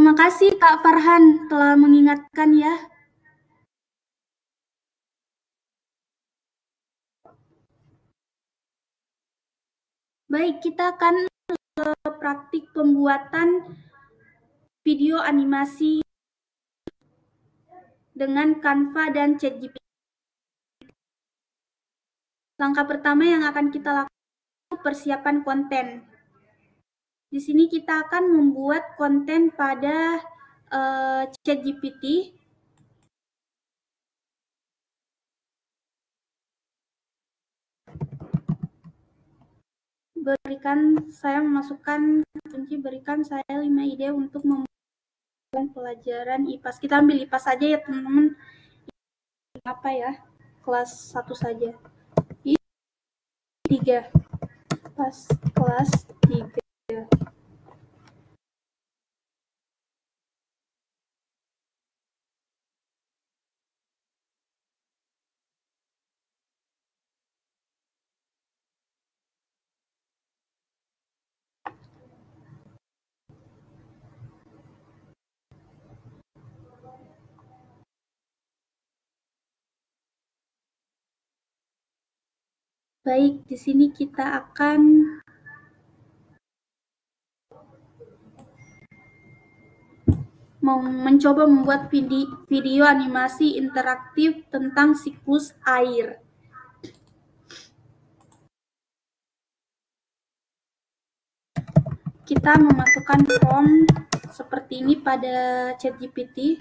Terima kasih Kak Farhan telah mengingatkan ya. Baik, kita akan praktik pembuatan video animasi dengan Canva dan ChatGPT. Langkah pertama yang akan kita lakukan persiapan konten. Di sini kita akan membuat konten pada ChatGPT. Saya memasukkan kunci berikan saya 5 ide untuk membuat pelajaran IPAS. Kita ambil IPAS saja ya teman-teman. Apa ya? Kelas 1 saja. 3. Pas kelas 3. Baik, di sini kita akan mencoba membuat video animasi interaktif tentang siklus air. Kita memasukkan prompt seperti ini pada ChatGPT.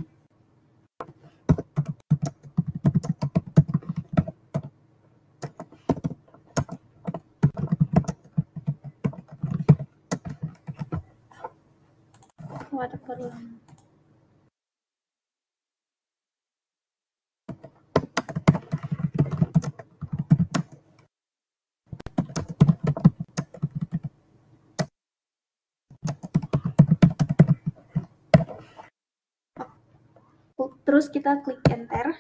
Ada perlu. Terus kita klik enter.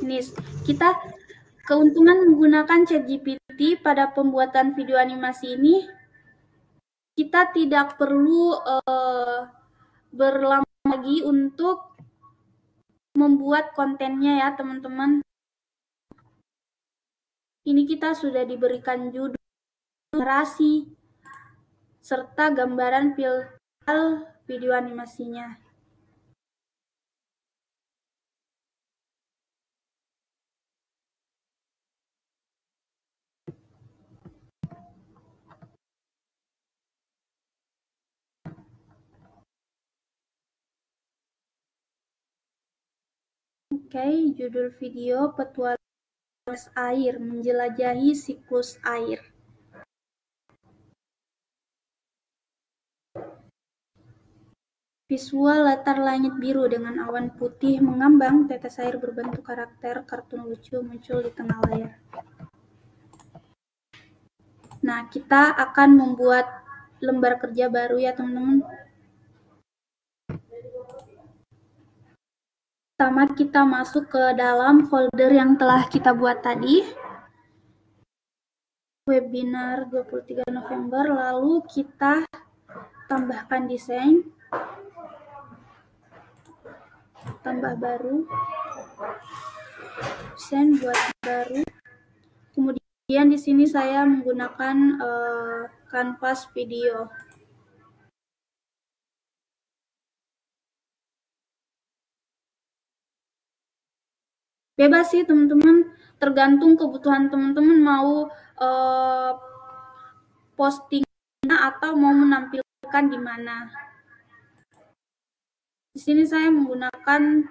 Ini kita keuntungan menggunakan ChatGPT pada pembuatan video animasi ini, kita tidak perlu berlama lagi untuk membuat kontennya ya teman-teman. Ini kita sudah diberikan judul, narasi, serta gambaran file video animasinya. Oke, judul video petualangan air, menjelajahi siklus air. Visual latar langit biru dengan awan putih mengambang, tetes air berbentuk karakter kartun lucu muncul di tengah layar. Nah, kita akan membuat lembar kerja baru ya teman-teman. Pertama kita masuk ke dalam folder yang telah kita buat tadi. Webinar 23 November, lalu kita tambahkan desain. Tambah baru. Desain buat baru. Kemudian di sini saya menggunakan kanvas video. Bebas sih teman-teman, tergantung kebutuhan teman-teman mau postingnya atau mau menampilkan di mana. Di sini saya menggunakan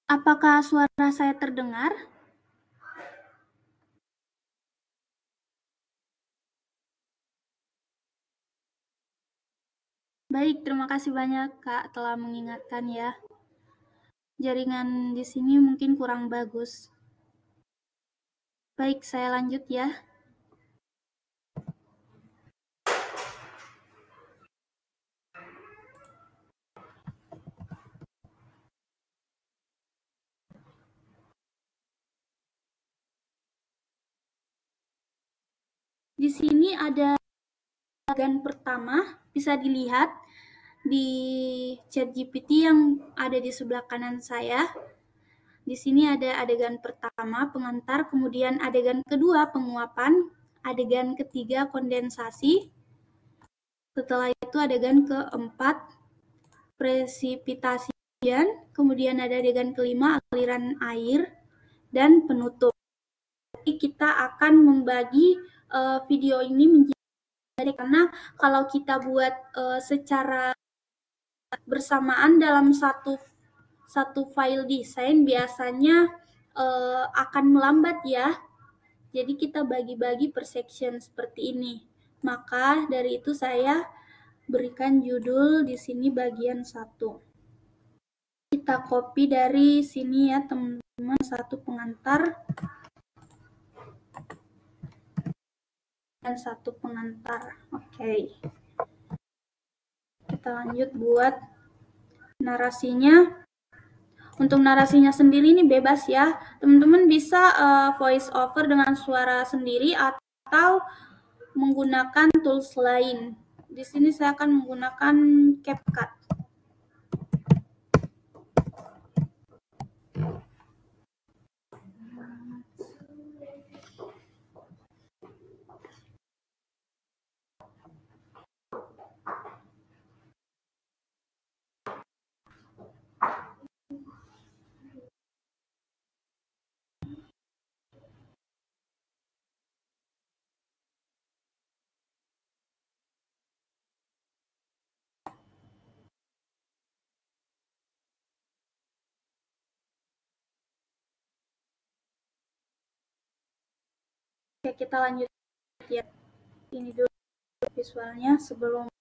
apakah suara saya terdengar? Baik, terima kasih banyak Kak telah mengingatkan ya. Jaringan di sini mungkin kurang bagus. Baik, saya lanjut ya. Di sini ada adegan pertama, bisa dilihat di ChatGPT yang ada di sebelah kanan saya. Di sini ada adegan pertama, pengantar, kemudian adegan kedua, penguapan, adegan ketiga, kondensasi, setelah itu adegan keempat, presipitasi, kemudian ada adegan kelima, aliran air, dan penutup. Jadi kita akan membagi video ini menjadi, karena kalau kita buat secara bersamaan dalam satu file desain biasanya akan melambat ya. Jadi kita bagi-bagi per section seperti ini. Maka dari itu saya berikan judul di sini bagian 1. Kita copy dari sini ya teman-teman, satu pengantar dan satu pengantar. Oke. Kita lanjut buat narasinya. Untuk narasinya sendiri ini bebas ya. Teman-teman bisa voice over dengan suara sendiri atau menggunakan tools lain. Di sini saya akan menggunakan CapCut. Oke, kita lanjut ya. Ini dulu visualnya sebelum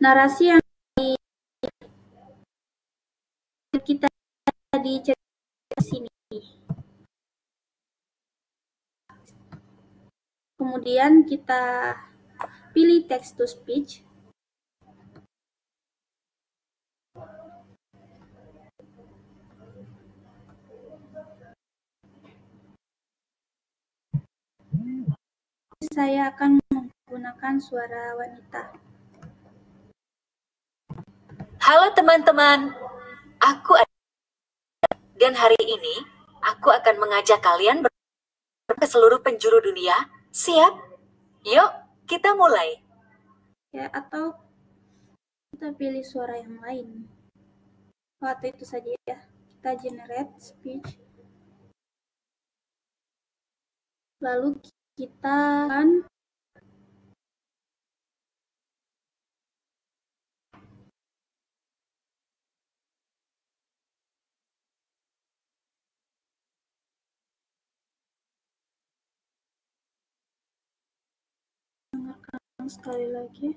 narasi yang kita di sini. Kemudian kita pilih text to speech. Saya akan menggunakan suara wanita. Halo teman-teman, aku dan hari ini aku akan mengajak kalian ke seluruh penjuru dunia. Siap? Yuk, kita mulai. Ya, atau kita pilih suara yang lain. Atau itu saja ya. Kita generate speech. Lalu kita akan dengarkan sekali lagi.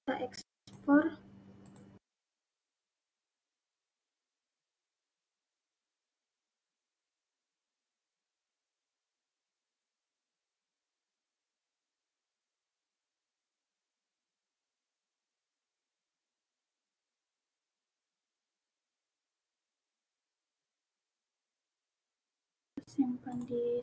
Kita ekspor. simpan di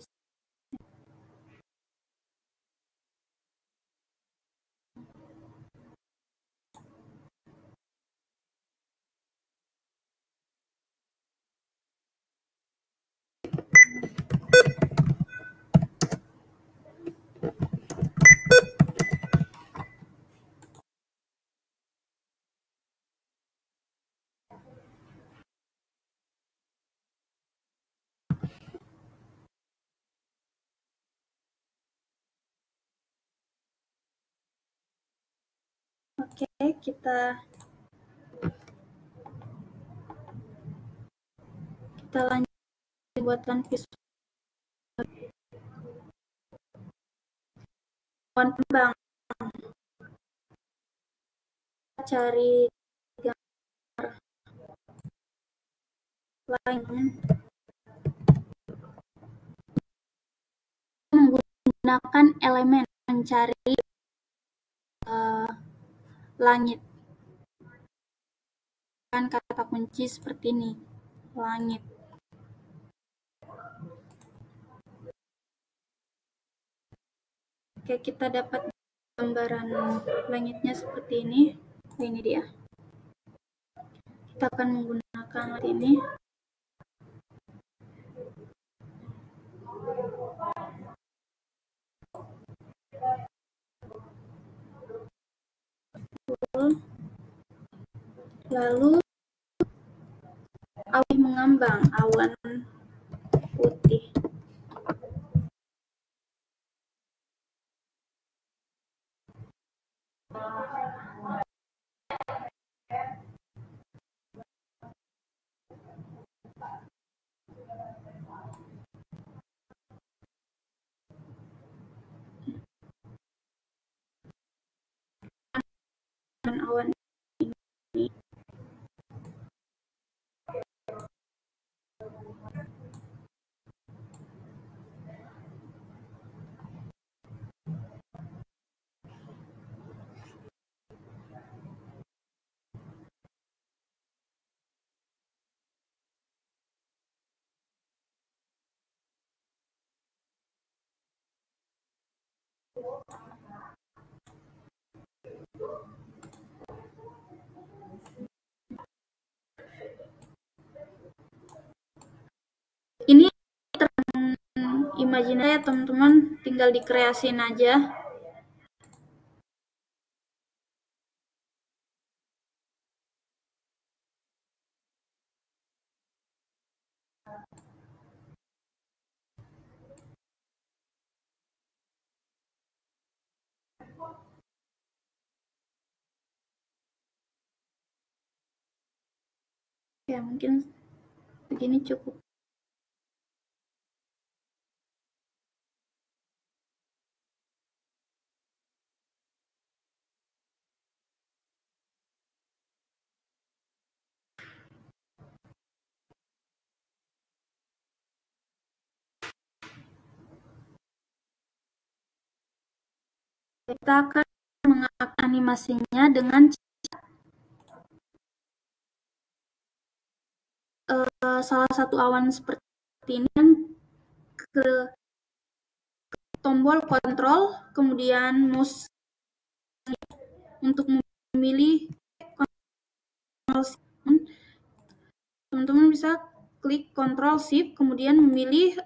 Oke, kita lanjut buatkan visual awan kembang. Cari gambar lain, menggunakan elemen mencari langit. Kan kata kunci seperti ini, langit. Oke, kita dapat gambaran langitnya seperti ini. Ini dia. Kita akan menggunakan ini. Lalu awan mengambang, awan putih. Awan ini ini imajinasi ya teman-teman, tinggal dikreasin aja. Ya, mungkin begini cukup. Kita akan menganimasinya dengan salah satu awan seperti ini, ke tombol kontrol, kemudian mouse untuk memilih teman-teman bisa klik Ctrl Shift, kemudian memilih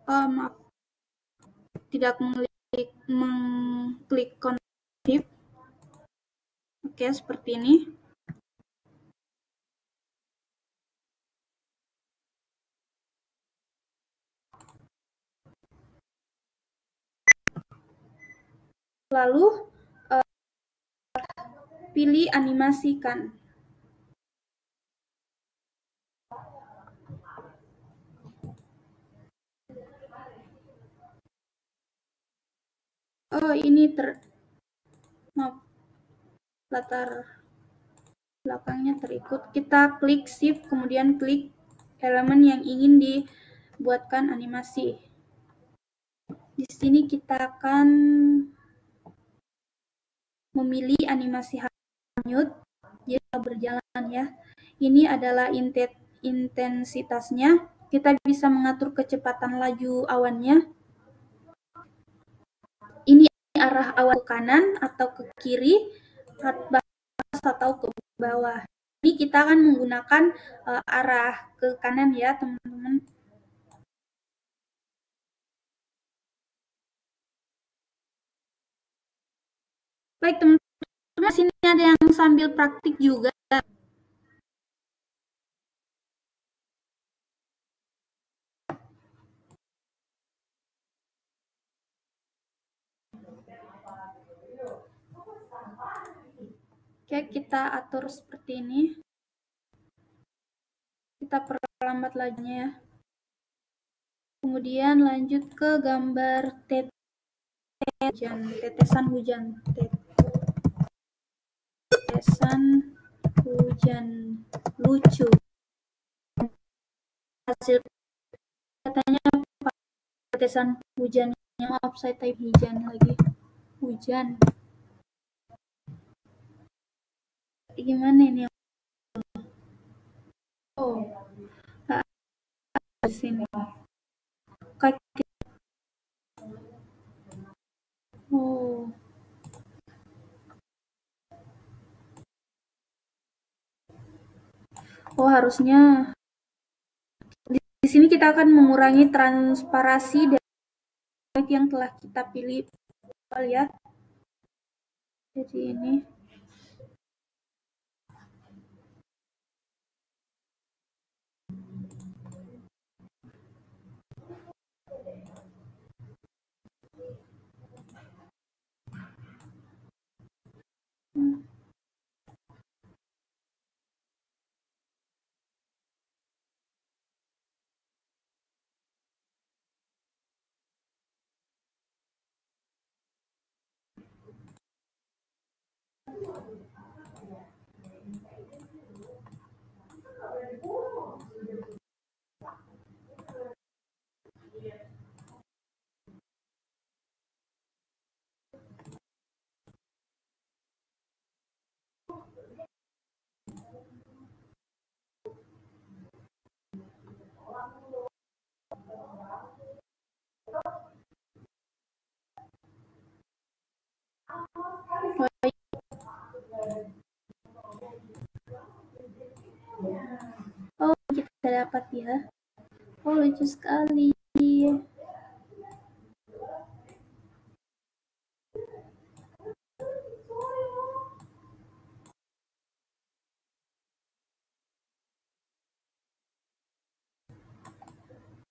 maaf, tidak mengklik Ctrl Shift. Oke, seperti ini. Lalu pilih animasikan. Oh, ini maaf, latar belakangnya terikut. Kita klik Shift, kemudian klik elemen yang ingin dibuatkan animasi. Di sini kita akan memilih animasi hanyut, dia berjalan ya. Ini adalah intensitasnya, kita bisa mengatur kecepatan laju awannya. Ini arah awan ke kanan atau ke kiri, atau ke bawah. Ini kita akan menggunakan arah ke kanan ya, teman-teman. Baik, teman-teman, sini ada yang sambil praktik juga. Oke, kita atur seperti ini. Kita perlambat lajunya ya. Kemudian lanjut ke gambar tetesan hujan. Tetesan hujan lucu. Hasil katanya tetesan hujan. Maaf, saya type hujan lagi. Hujan. Gimana ini? Oh, di sini. Oh. Oh, harusnya di sini kita akan mengurangi transparasi dari yang telah kita pilih ya. Jadi ini. Oh, kita dapat ya. Oh, lucu sekali.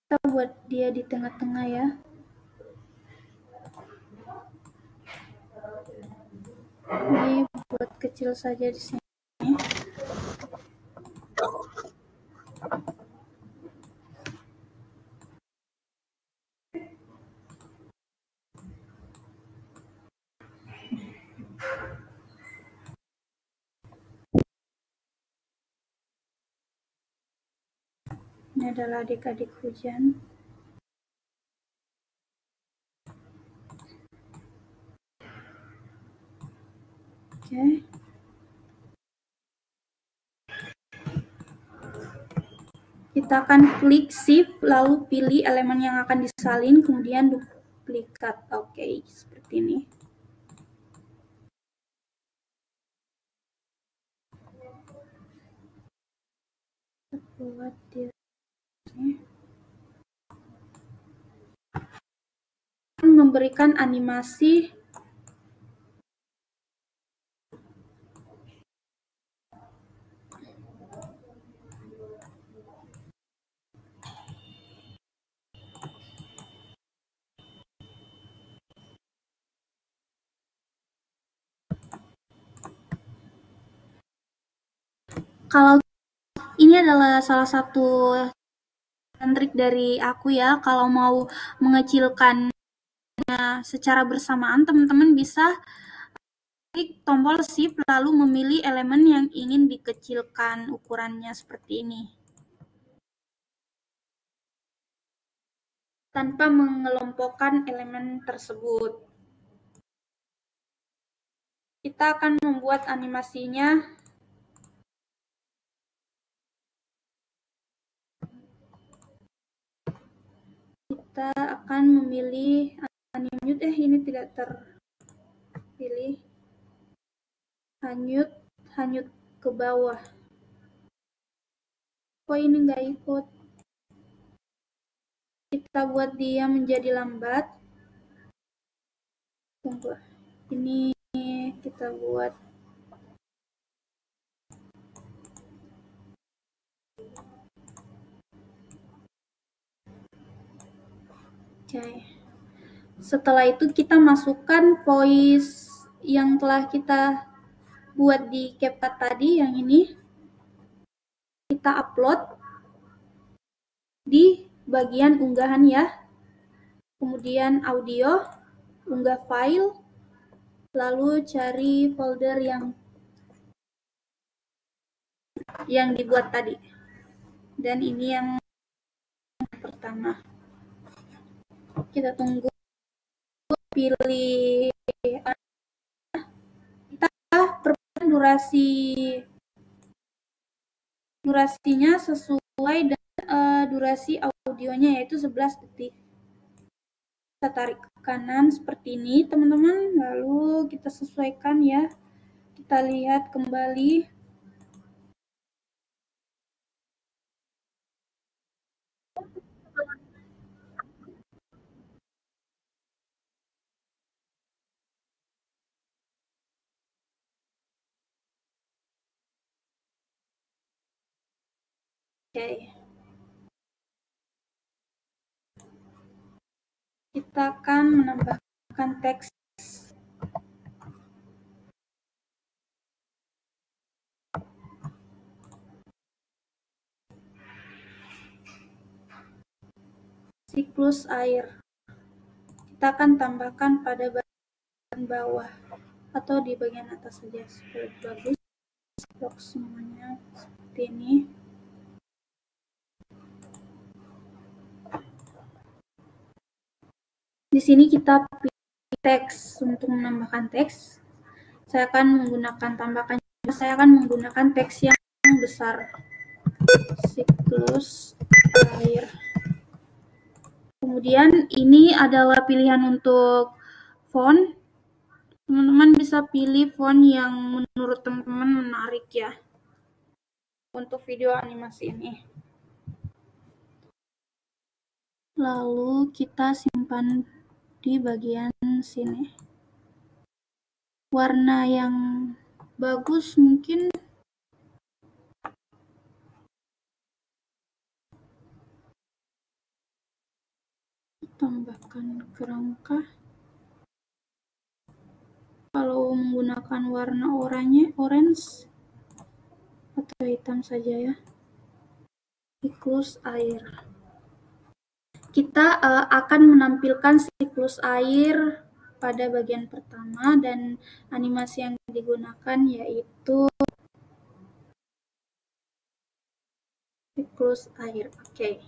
Kita buat dia di tengah-tengah ya. Ini buat kecil saja di sini. Ini adalah adik-adik hujan. Oke. Kita akan klik shift lalu pilih elemen yang akan disalin, kemudian duplikat. Oke, seperti ini. Buat dia memberikan animasi kalau ini adalah salah satu trik dari aku ya, kalau mau mengecilkan secara bersamaan, teman-teman bisa klik tombol shift lalu memilih elemen yang ingin dikecilkan ukurannya seperti ini. Tanpa mengelompokkan elemen tersebut. Kita akan membuat animasinya kita akan memilih unmute. Ini tidak terpilih. Hanyut ke bawah. Kok ini nggak ikut? Kita buat dia menjadi lambat. Tunggu. Ini kita buat okay. Setelah itu kita masukkan voice yang telah kita buat di CapCut tadi, yang ini kita upload di bagian unggahan ya. Kemudian audio, unggah file, lalu cari folder yang dibuat tadi. Dan ini yang pertama. Kita tunggu, pilih kita perbaikan durasinya sesuai dengan durasi audionya, yaitu 11 detik. Kita tarik ke kanan seperti ini teman-teman, lalu kita sesuaikan ya. Kita lihat kembali. Oke. Kita akan menambahkan teks. Siklus air. Kita akan tambahkan pada bagian bawah atau di bagian atas saja supaya bagus. Blok semuanya seperti ini. Di sini kita pilih teks untuk menambahkan teks. Saya akan menggunakan teks yang besar. Siklus air. Kemudian ini adalah pilihan untuk font. Teman-teman bisa pilih font yang menurut teman-teman menarik ya untuk video animasi ini. Lalu kita simpan di bagian sini. Warna yang bagus mungkin tambahkan kerangka. Kalau menggunakan warna orange atau hitam saja ya. Siklus air. Kita akan menampilkan siklus air pada bagian pertama dan animasi yang digunakan yaitu siklus air. Oke.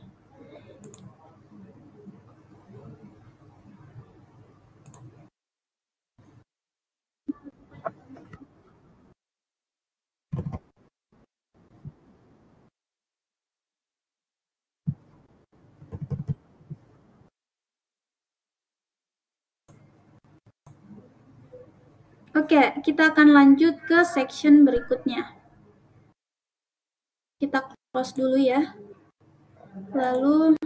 Oke, kita akan lanjut ke section berikutnya. Kita close dulu ya. Lalu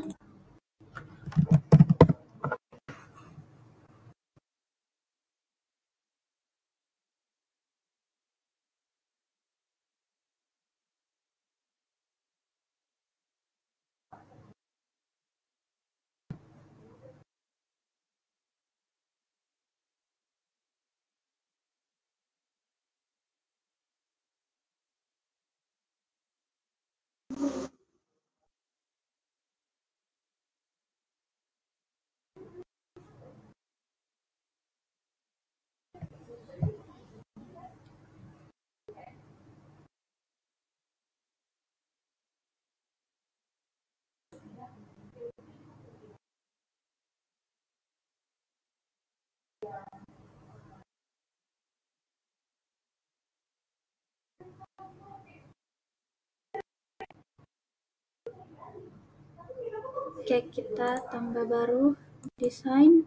Oke, kita tambah baru desain.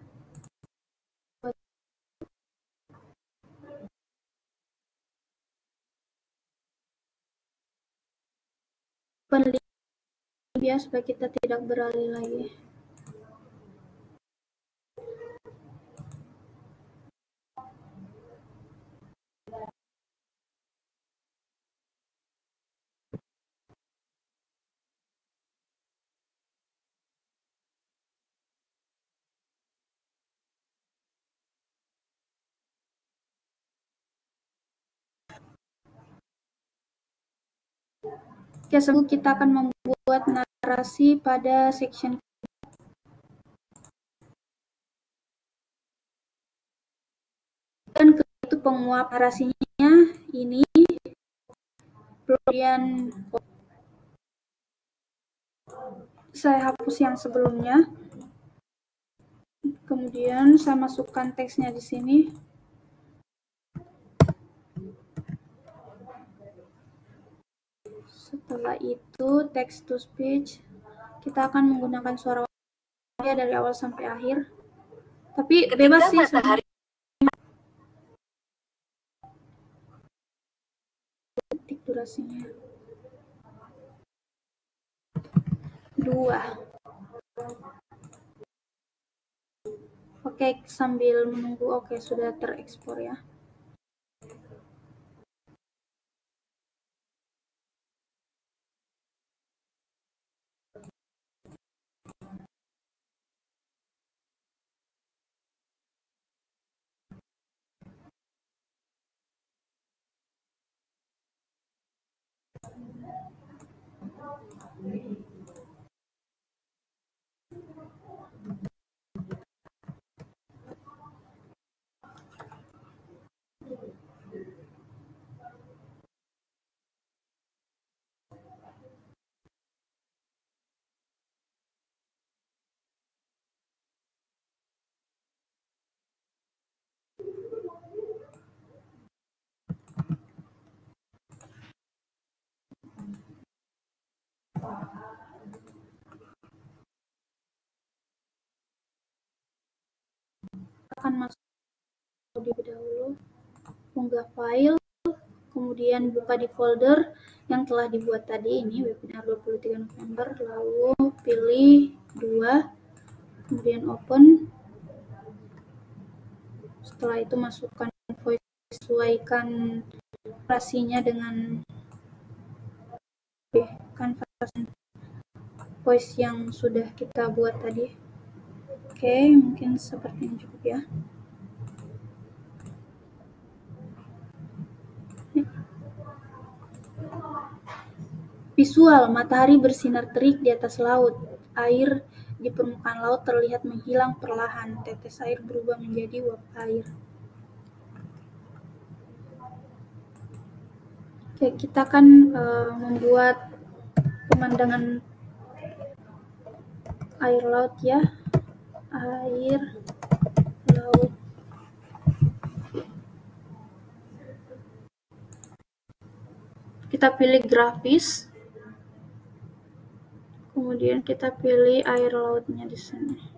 Penelitian bias supaya kita tidak beralih lagi. Oke, sebelum kita akan membuat narasi pada section dan itu penguap narasinya ini, kemudian saya hapus yang sebelumnya, kemudian saya masukkan teksnya di sini. Setelah itu text to speech, kita akan menggunakan suara dari awal sampai akhir, tapi bebas sih matahari. Detik durasinya 2. Oke, sambil menunggu. Oke, sudah terekspor ya. Akan masuk lebih dahulu, unggah file, kemudian buka di folder yang telah dibuat tadi, ini webinar 23 November, lalu pilih 2, kemudian open. Setelah itu masukkan voice, sesuaikan narasinya dengan kanvas voice yang sudah kita buat tadi. Oke, mungkin seperti ini cukup ya. Visual, matahari bersinar terik di atas laut. Air di permukaan laut terlihat menghilang perlahan. Tetes air berubah menjadi uap air. Oke, kita akan membuat pemandangan air laut ya. Air laut. Kita pilih grafis. Kemudian kita pilih air lautnya di sini.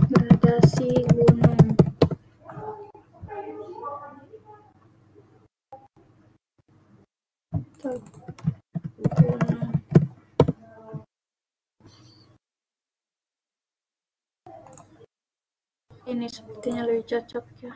Gradasi gunung. gunung. Ini sepertinya lebih cocok ya.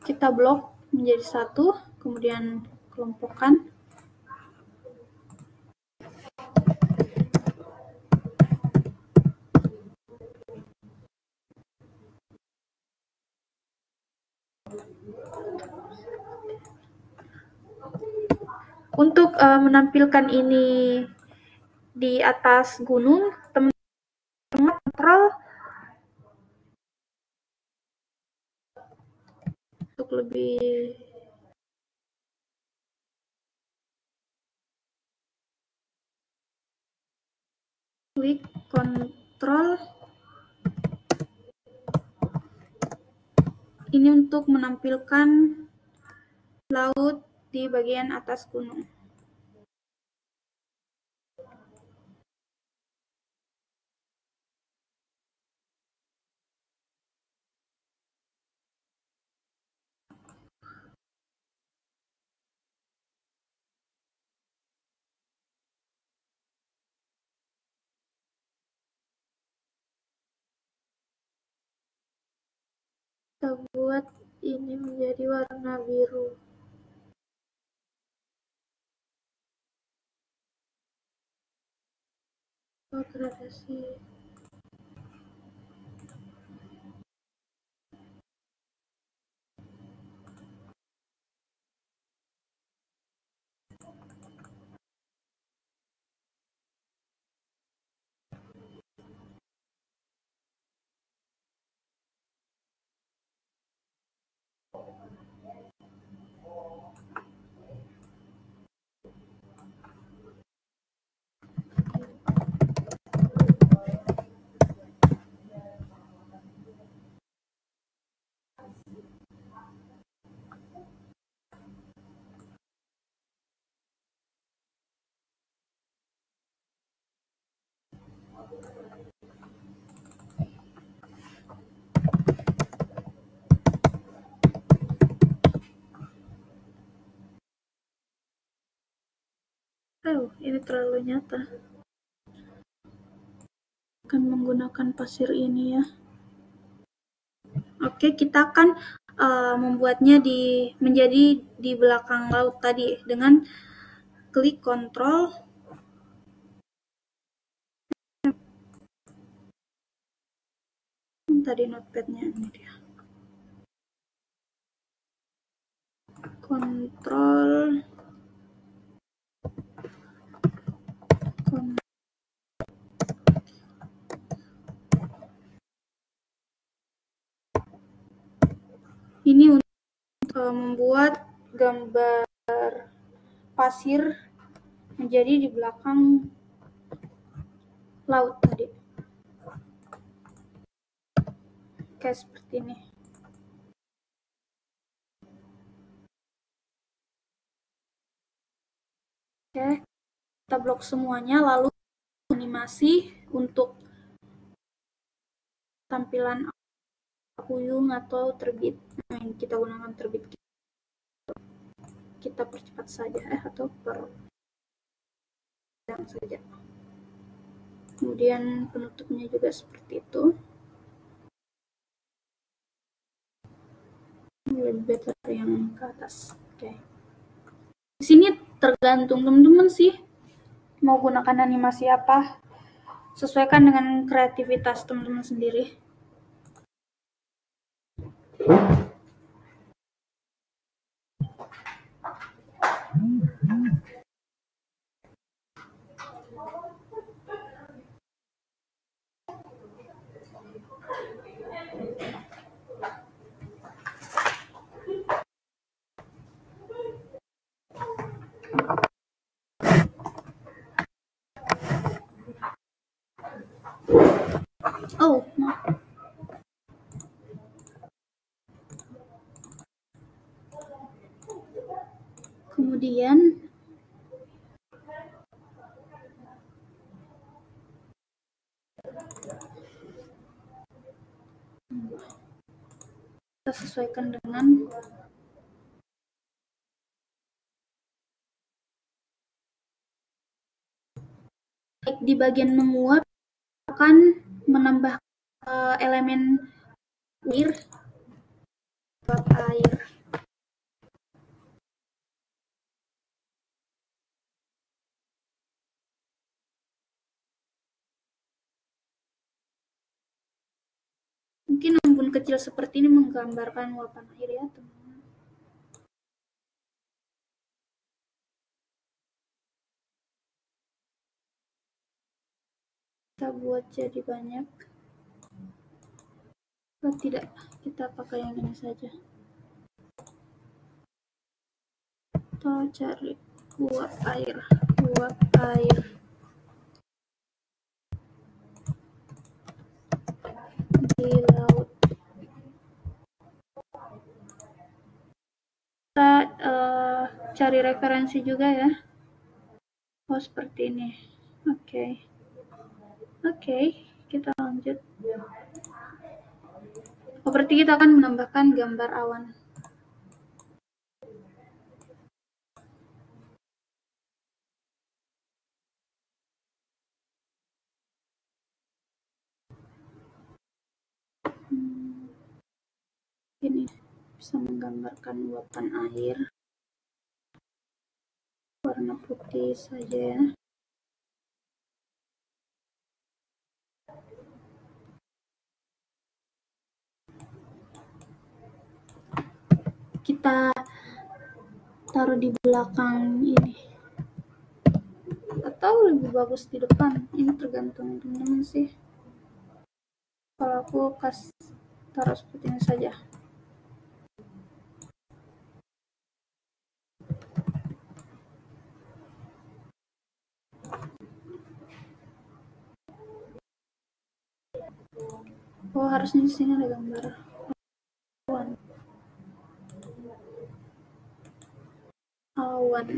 Kita blok menjadi satu, kemudian kelompokkan. Untuk menampilkan ini di atas gunung, teman-teman kontrol untuk lebih klik kontrol ini untuk menampilkan laut di bagian atas gunung. Kita buat ini menjadi warna biru. Gradasi. Ini terlalu nyata. Akan menggunakan pasir ini ya. Oke, kita akan membuatnya menjadi di belakang laut tadi dengan klik kontrol. Tadi notepadnya ini dia. Kontrol. Ini untuk membuat gambar pasir menjadi di belakang laut tadi. Oke, seperti ini. Oke, kita blok semuanya, lalu animasi untuk tampilan puyung atau terbit. Nah, ini kita gunakan terbit. Kita percepat saja atau perpanjang saja. Kemudian penutupnya juga seperti itu. Lebih better yang ke atas. Oke. Di sini tergantung teman-teman sih mau gunakan animasi apa. sesuaikan dengan kreativitas teman-teman sendiri. Oh, maaf. Kemudian kita sesuaikan dengan di bagian menguap akan menambah elemen air. Mungkin embun kecil seperti ini menggambarkan uapan air ya, teman-teman. Kita buat jadi banyak. Atau tidak, kita pakai yang ini saja. Atau cari uap air di laut. Kita cari referensi juga ya. Oh, seperti ini. Oke, kita lanjut. Oh, berarti kita akan menambahkan gambar awan. Ini bisa menggambarkan uapan air. Warna putih saja ya. Kita taruh di belakang ini. Atau lebih bagus di depan. Ini tergantung teman-teman sih. Kalau aku taruh seperti ini saja. Oh, harusnya di sini ada gambar awan.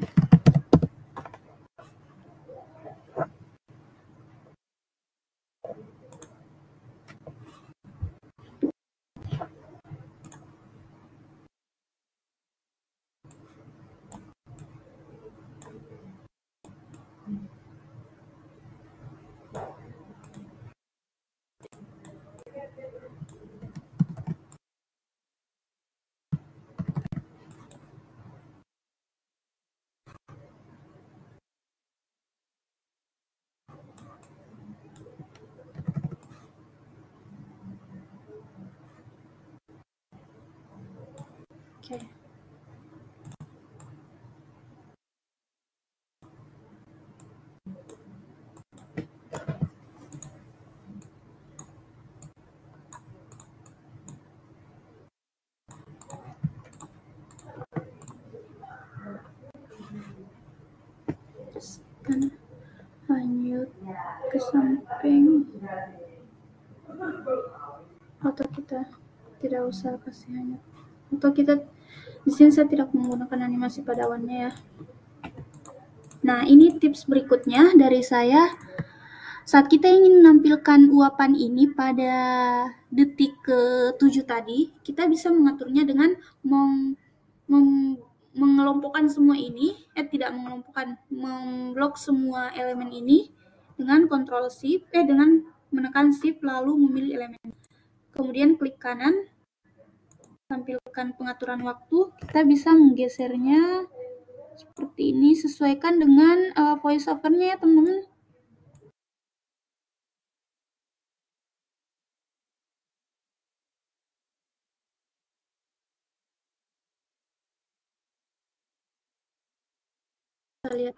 Oke. Kan hanyut ke samping. Atau kita tidak usah kasih hanyut. Atau kita di sini saya tidak menggunakan animasi pada awannya ya. Nah, ini tips berikutnya dari saya. Saat kita ingin menampilkan uapan ini pada detik ke-7 tadi, kita bisa mengaturnya dengan mengelompokkan semua ini, tidak mengelompokkan, memblok semua elemen ini dengan Ctrl Shift, dengan menekan Shift lalu memilih elemen. Kemudian klik kanan, tampilkan pengaturan waktu, kita bisa menggesernya seperti ini, sesuaikan dengan voice over-nya ya teman-teman. lihat.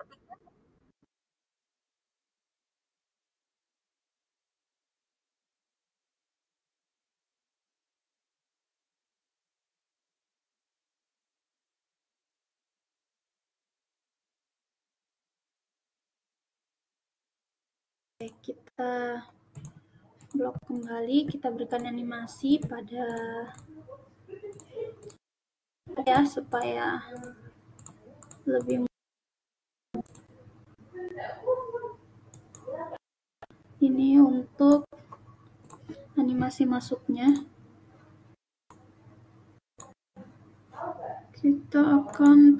Oke, kita blok kembali, kita berikan animasi pada ya supaya lebih. Ini untuk animasi masuknya. Kita akan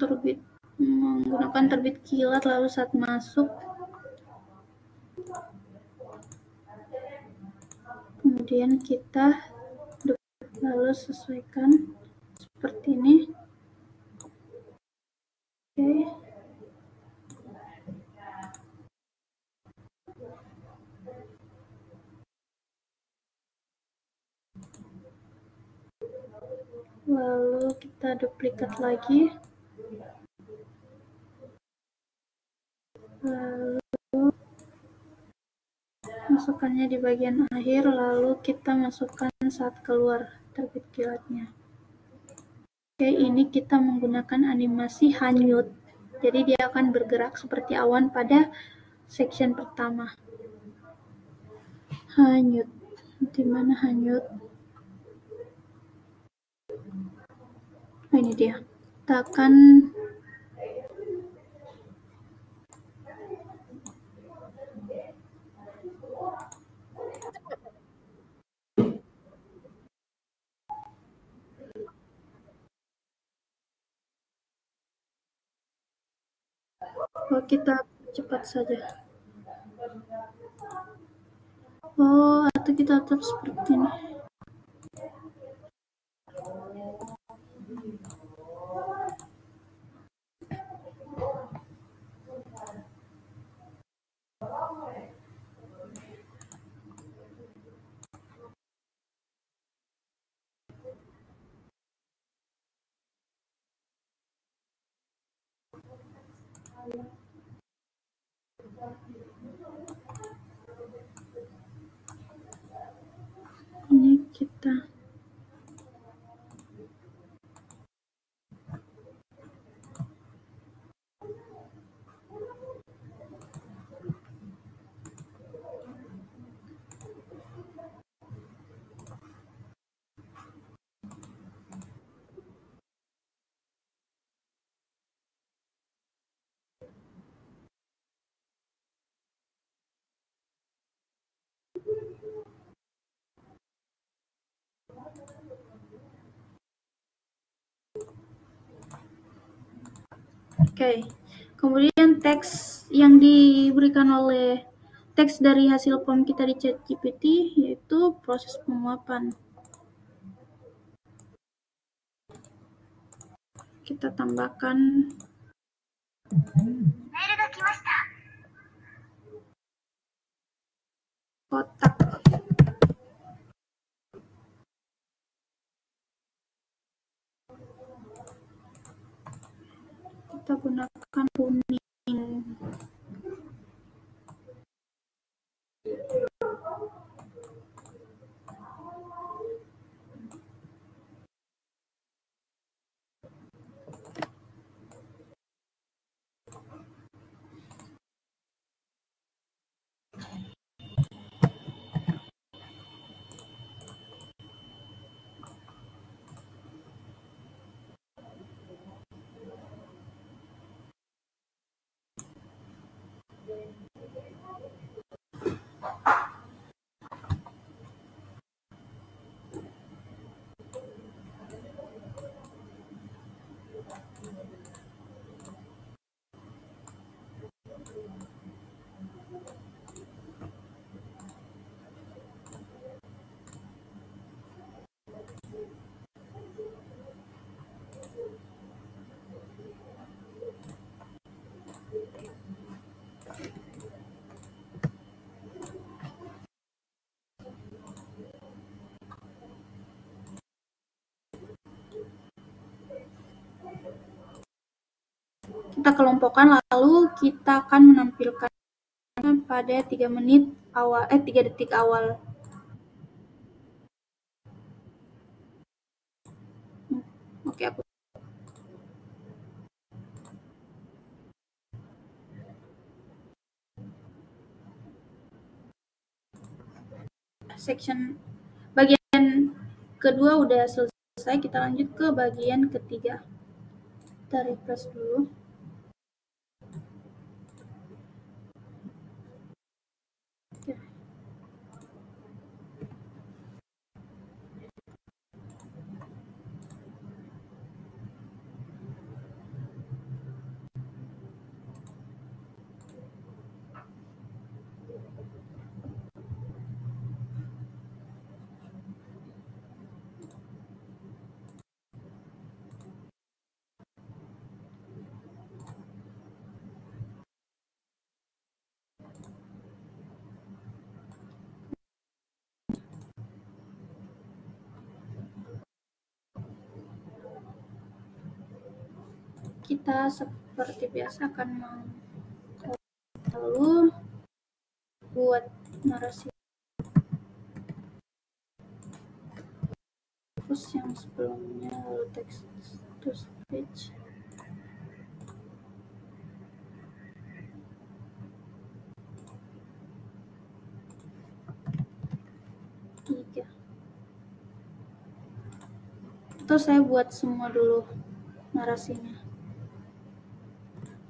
menggunakan terbit kilat, lalu saat masuk kemudian kita lalu sesuaikan seperti ini. Oke. Lalu kita duplikat lagi. Lalu masukkannya di bagian akhir, lalu kita masukkan saat keluar terbit kilatnya. Oke, ini kita menggunakan animasi hanyut. Jadi dia akan bergerak seperti awan pada section pertama. Hanyut. Di mana hanyut? Oh, ini dia. Kita akan kita cepat saja. Atau kita atur seperti ini. Ini kita Oke. Kemudian teks yang diberikan oleh teks dari hasil form kita di ChatGPT yaitu proses penguapan. Kita tambahkan kotak. Kita gunakan kuning. Kita kelompokkan lalu kita akan menampilkan pada 3 detik awal. Oke, aku bagian kedua udah selesai, kita lanjut ke bagian ketiga. Kita refresh dulu. Kita seperti biasa akan lalu buat narasi terus yang sebelumnya, lalu text to speech. Tiga. Atau saya buat semua dulu narasinya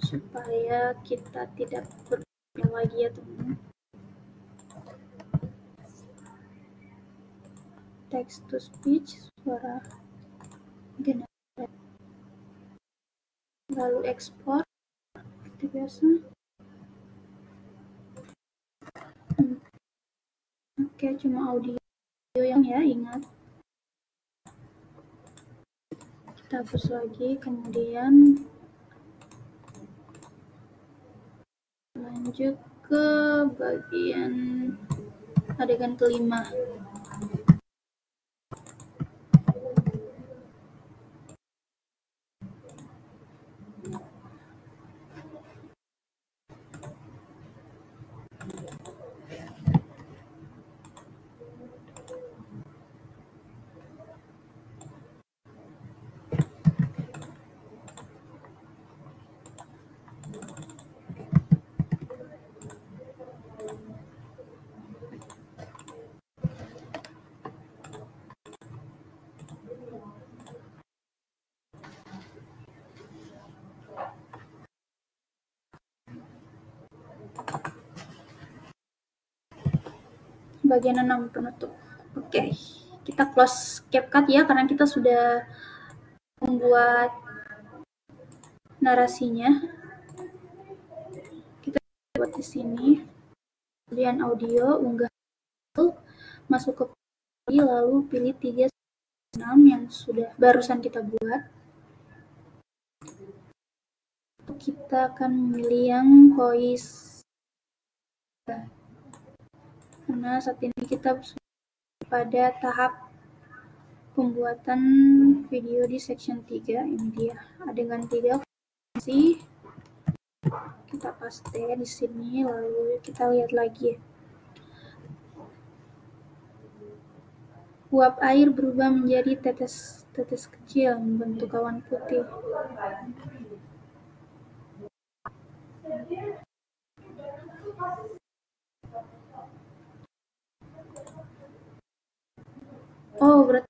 supaya kita tidak berpindah lagi ya teman. Text to speech, suara generate, lalu export seperti biasa. Oke, cuma audio yang ya, ingat. Kita hapus lagi, kemudian lanjut ke bagian adegan kelima. Bagian 6 penutup. Oke, kita close CapCut ya, karena kita sudah membuat narasinya. Kita buat di sini. Kemudian audio, unggah, masuk ke lalu pilih 3 6 yang sudah barusan kita buat. Kita akan memilih yang voice. Karena saat ini kita pada tahap pembuatan video di section 3. Ini dia adegan 3 sih. Kita paste di sini, lalu kita lihat lagi. Uap air berubah menjadi tetes-tetes kecil membentuk awan putih. Oh, berarti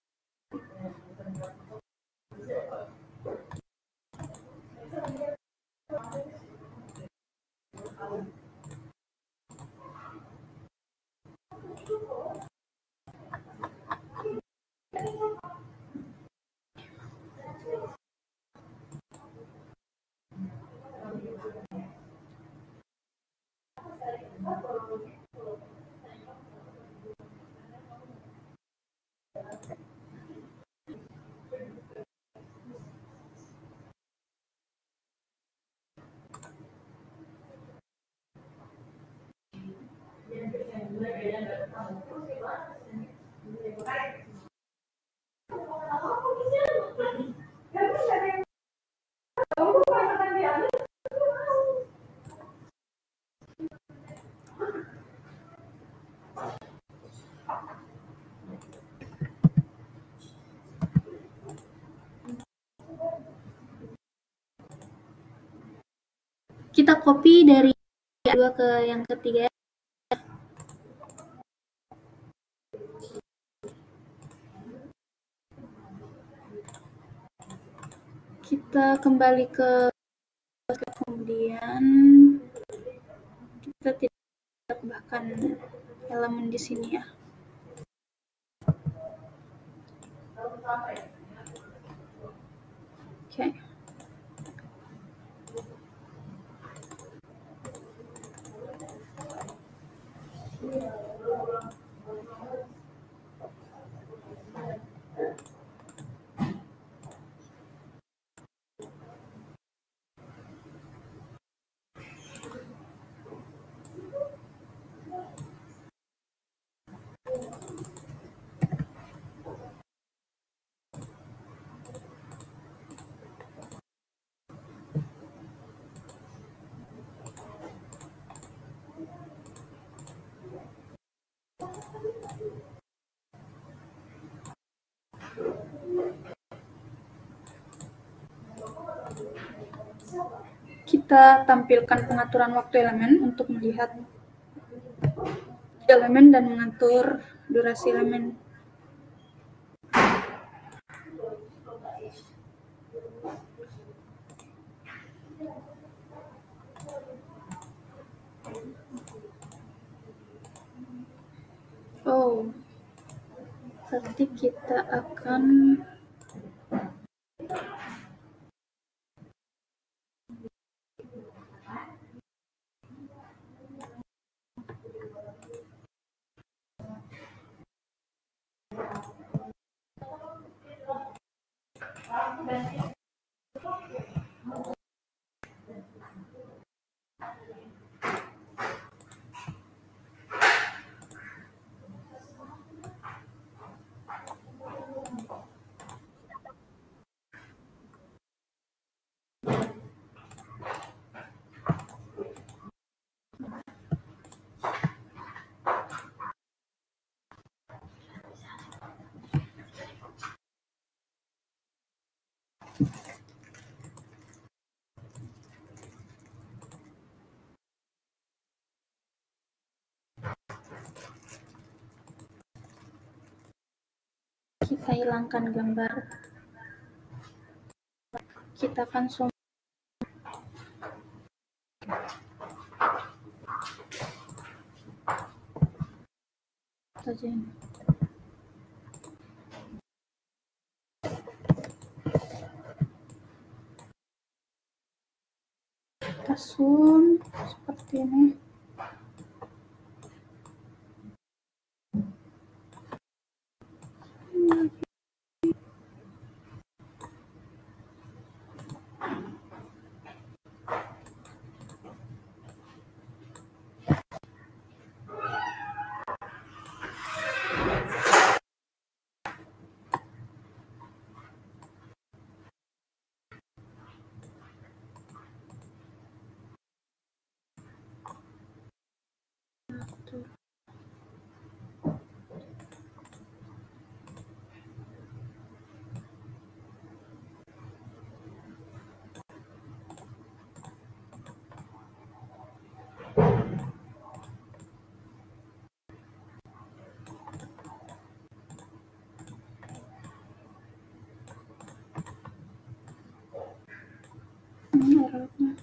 copy dari yang kedua ke yang ketiga. Kita kembali ke kemudian kita tidak tambahkan elemen di sini ya. Oke. Kita tampilkan pengaturan waktu elemen untuk melihat elemen dan mengatur durasi elemen. Oh, berarti kita akan kita hilangkan gambar. Kita akan zoom saja ini. Kita zoom seperti ini. Ini errornya.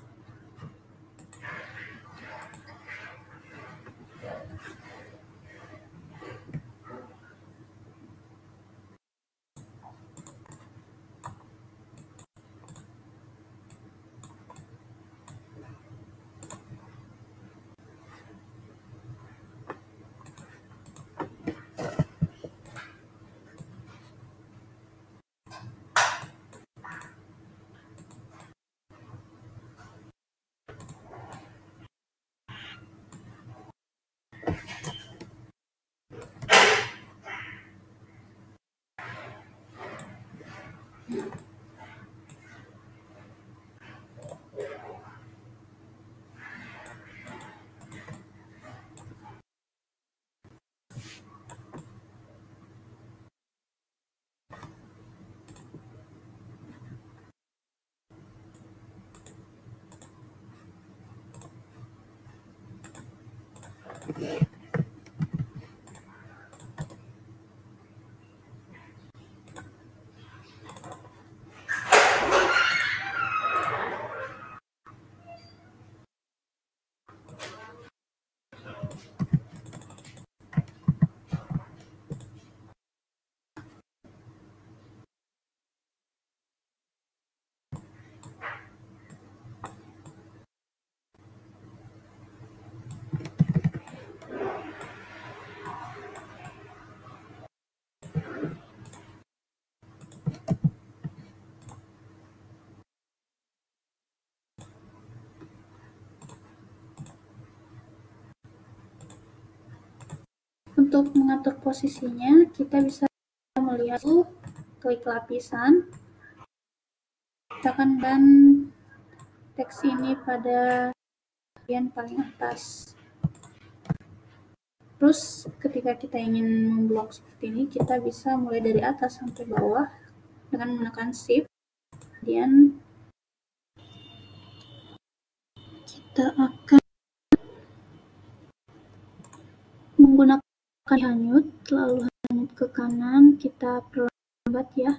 Untuk mengatur posisinya, kita bisa melihat klik lapisan, tekan dan teks ini pada bagian paling atas. Terus ketika kita ingin memblok seperti ini, kita bisa mulai dari atas sampai bawah dengan menekan shift. Kemudian kita akan menggunakan hanyut, lalu hanyut ke kanan, kita perlambat ya.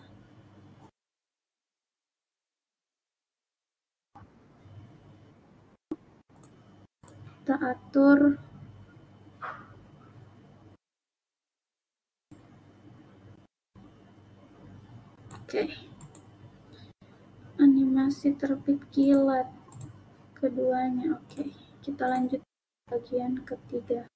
Kita atur animasi terbit kilat keduanya. Kita lanjut bagian ketiga.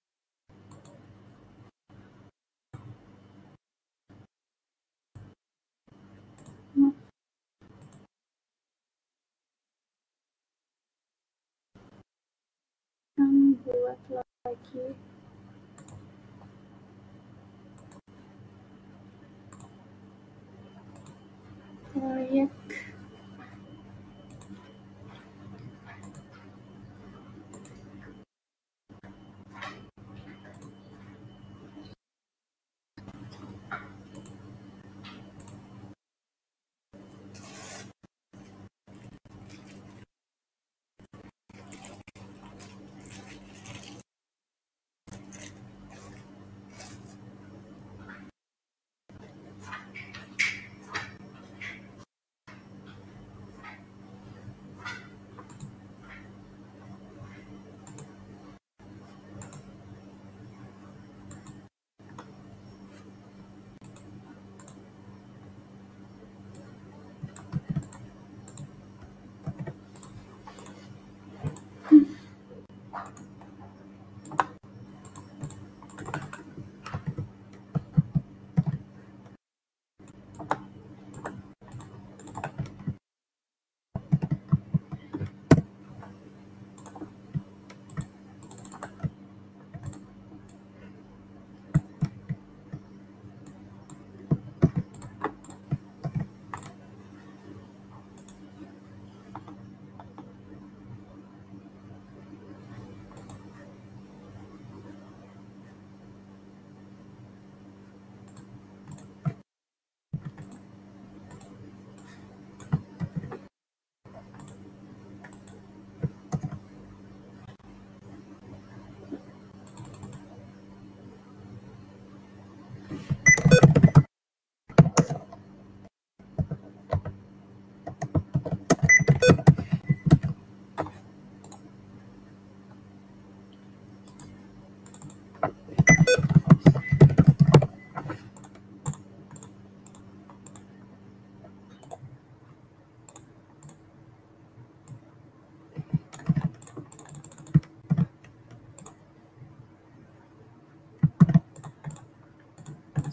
Buat lagi proyek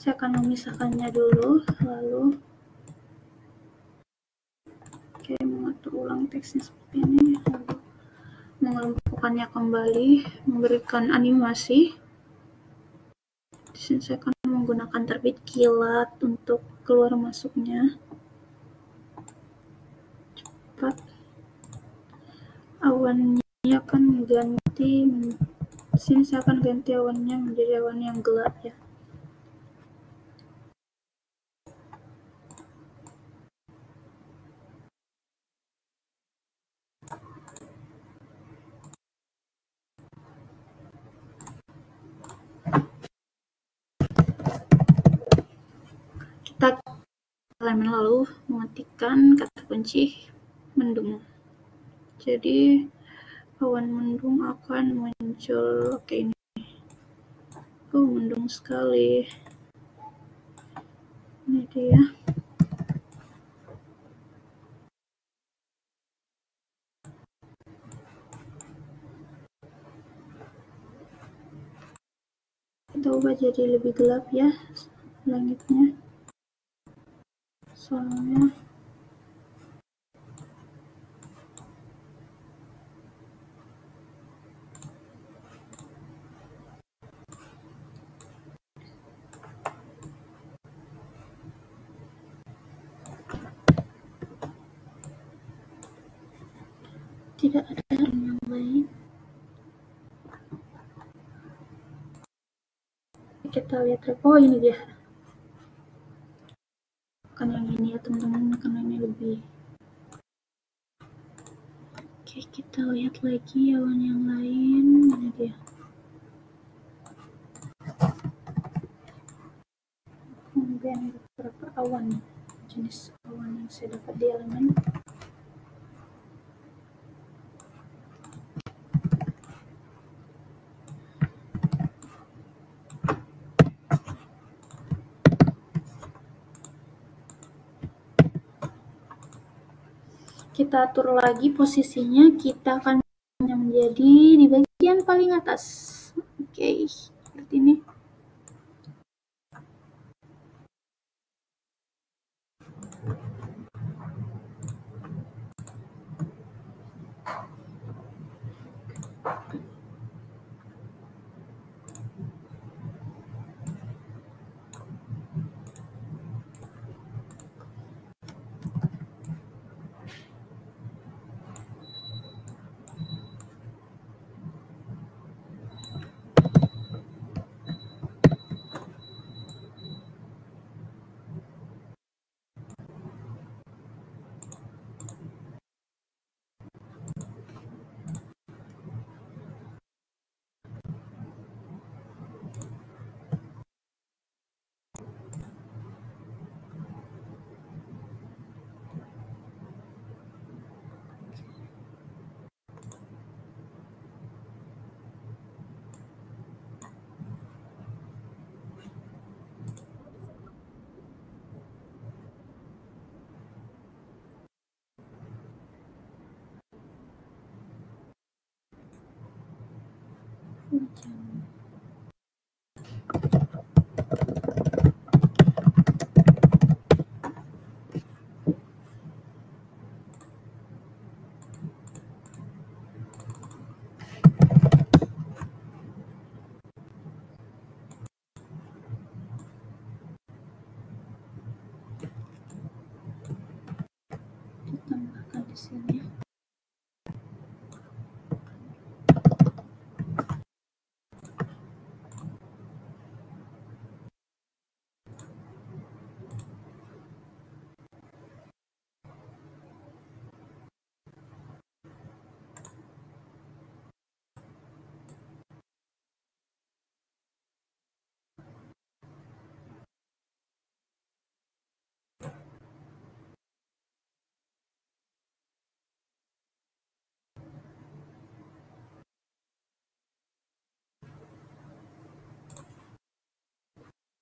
saya akan memisahkannya dulu, lalu mengatur ulang teksnya seperti ini, lalu mengelompokkannya kembali, memberikan animasi. Di sini saya akan menggunakan terbit kilat untuk keluar masuknya. Cepat. Awannya akan ganti. Di sini saya akan ganti awannya menjadi awan yang gelap ya. ketikkan kata kunci mendung. Jadi awan mendung akan muncul. Oke, ini. Mendung sekali. Ini dia. Kita ubah jadi lebih gelap ya langitnya. Soalnya tidak ada yang lain. Kita lihat, oh ini dia. Bukan yang ini ya teman-teman, karena ini lebih. Oke, kita lihat lagi awan yang lain. Ini dia. Kemudian beberapa awan, jenis awan yang saya dapat di elemen. Kita atur lagi posisinya, kita akan menjadi di bagian paling atas. Oke, seperti ini. Ditambahkan di sini.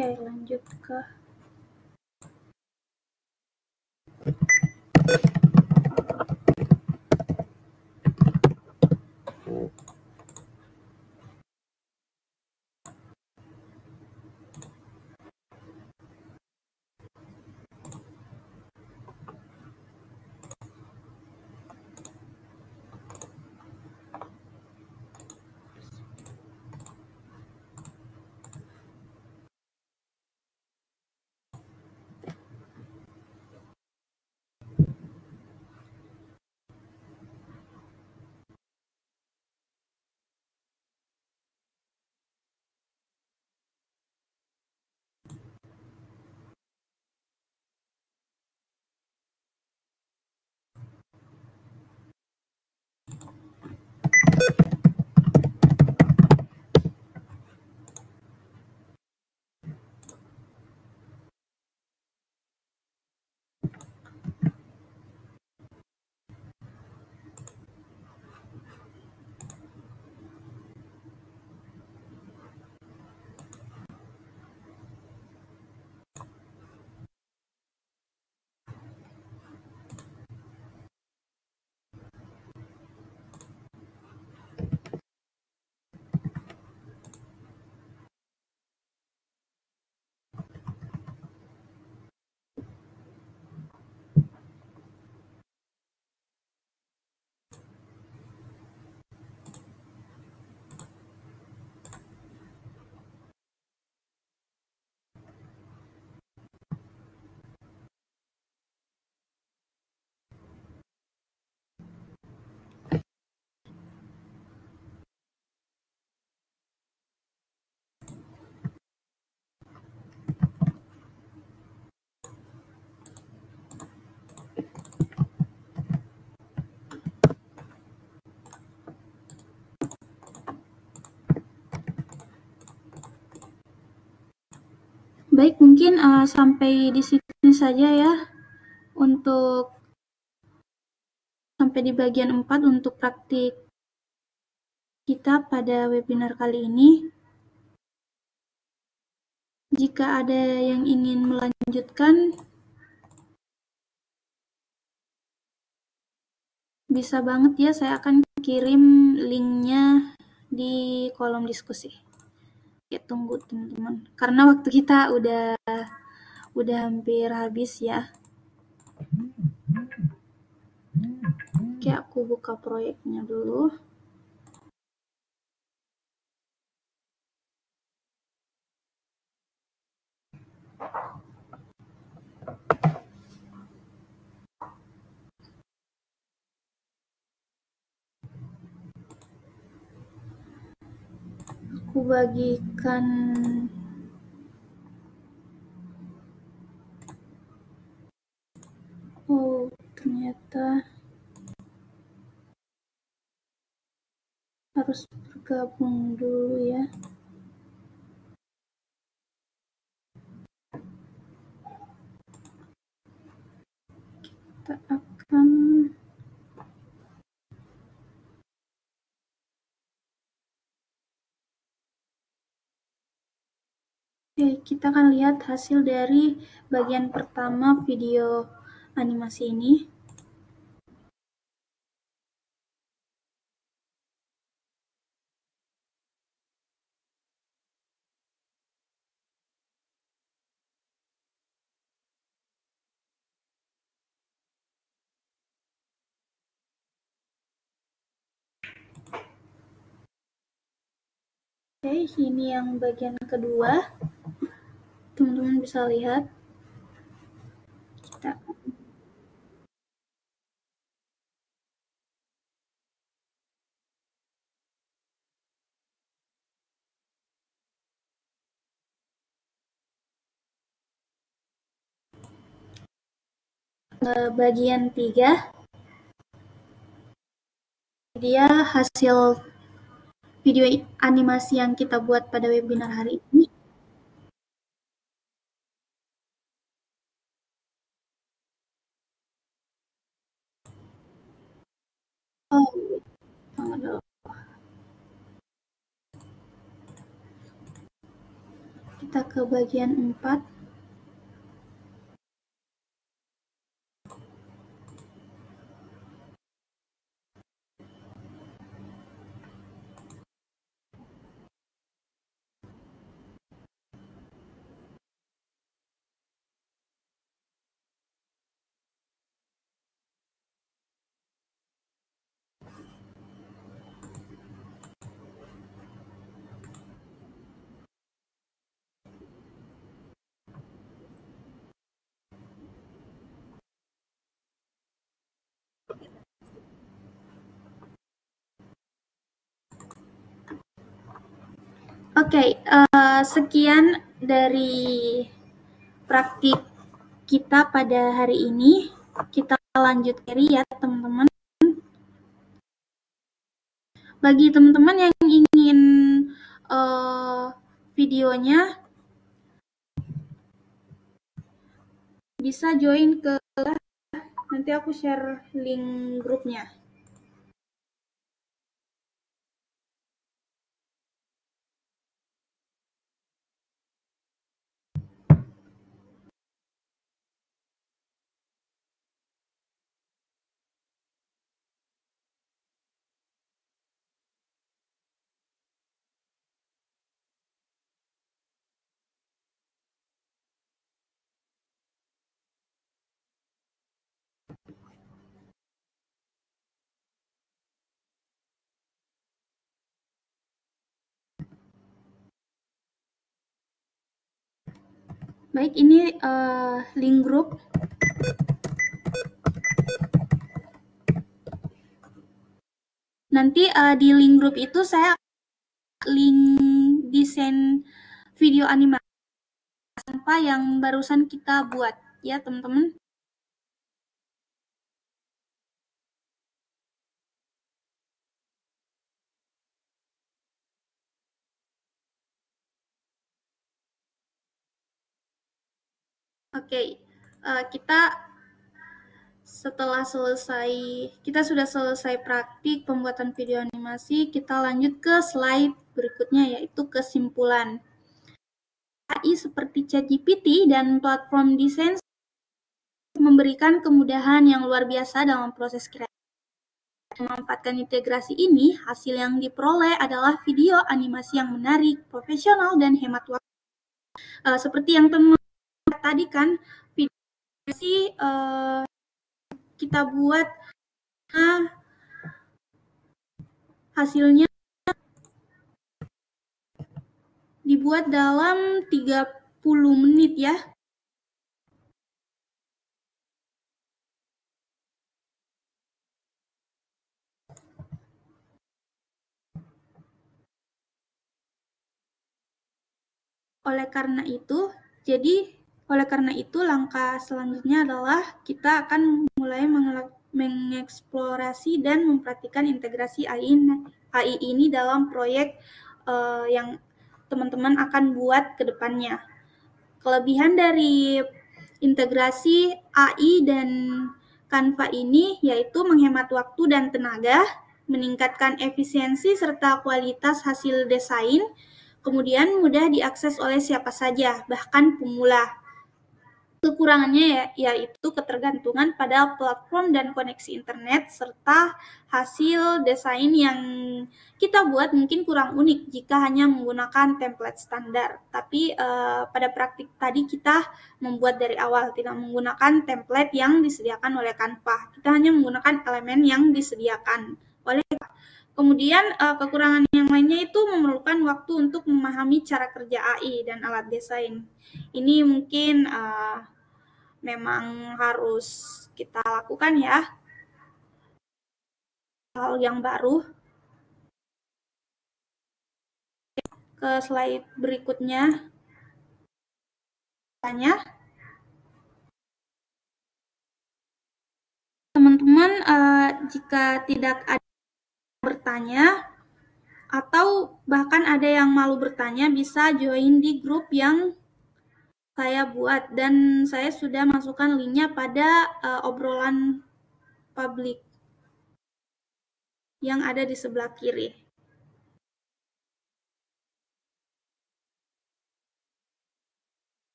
Oke, lanjut ke Baik, mungkin sampai di sini saja ya untuk sampai di bagian 4 untuk praktik kita pada webinar kali ini. Jika ada yang ingin melanjutkan, bisa banget ya, saya akan kirim linknya di kolom diskusi. Ya, tunggu teman-teman, karena waktu kita udah hampir habis ya. Oke, aku buka proyeknya dulu. Aku bagikan ternyata harus bergabung dulu ya. Kita akan kita akan lihat hasil dari bagian pertama video animasi ini. Oke, ini yang bagian kedua. Teman-teman bisa lihat. Kita bagian 3. Dia hasil video animasi yang kita buat pada webinar hari ini. Kita ke bagian 4. Oke, sekian dari praktik kita pada hari ini. Kita lanjut carry ya teman-teman. Bagi teman-teman yang ingin videonya, bisa join ke, nanti aku share link grupnya. Baik, ini link grup. Nanti di link grup itu saya link desain video animasi apa yang barusan kita buat ya teman-teman. Oke, kita sudah selesai praktik pembuatan video animasi, kita lanjut ke slide berikutnya, yaitu kesimpulan. AI seperti ChatGPT dan platform desain memberikan kemudahan yang luar biasa dalam proses kreatif. Memanfaatkan integrasi ini, hasil yang diperoleh adalah video animasi yang menarik, profesional, dan hemat waktu. Seperti yang teman-teman tadi kan, video animasi kita buat hasilnya dibuat dalam 30 menit ya. Oleh karena itu langkah selanjutnya adalah kita akan mulai mengeksplorasi dan memperhatikan integrasi AI ini dalam proyek yang teman-teman akan buat ke depannya. Kelebihan dari integrasi AI dan Canva ini yaitu menghemat waktu dan tenaga, meningkatkan efisiensi serta kualitas hasil desain, kemudian mudah diakses oleh siapa saja, bahkan pemula. Kekurangannya yaitu ketergantungan pada platform dan koneksi internet, serta hasil desain yang kita buat mungkin kurang unik jika hanya menggunakan template standar. Tapi pada praktik tadi kita membuat dari awal, tidak menggunakan template yang disediakan oleh Canva. Kita hanya menggunakan elemen yang disediakan oleh Canva. Kemudian kekurangan yang lainnya itu memerlukan waktu untuk memahami cara kerja AI dan alat desain. Ini mungkin memang harus kita lakukan ya, hal yang baru. Ke slide berikutnya. Teman-teman, jika tidak ada bertanya, atau bahkan ada yang malu bertanya, bisa join di grup yang saya buat, dan saya sudah masukkan linknya pada obrolan publik yang ada di sebelah kiri.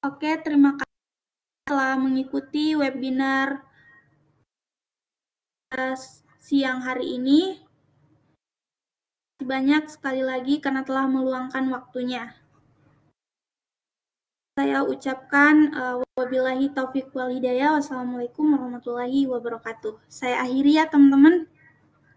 Oke, terima kasih telah mengikuti webinar siang hari ini. Terima kasih banyak sekali lagi karena telah meluangkan waktunya. Saya ucapkan wabillahi taufiq wal hidayah. Wassalamualaikum warahmatullahi wabarakatuh. Saya akhiri ya teman-teman.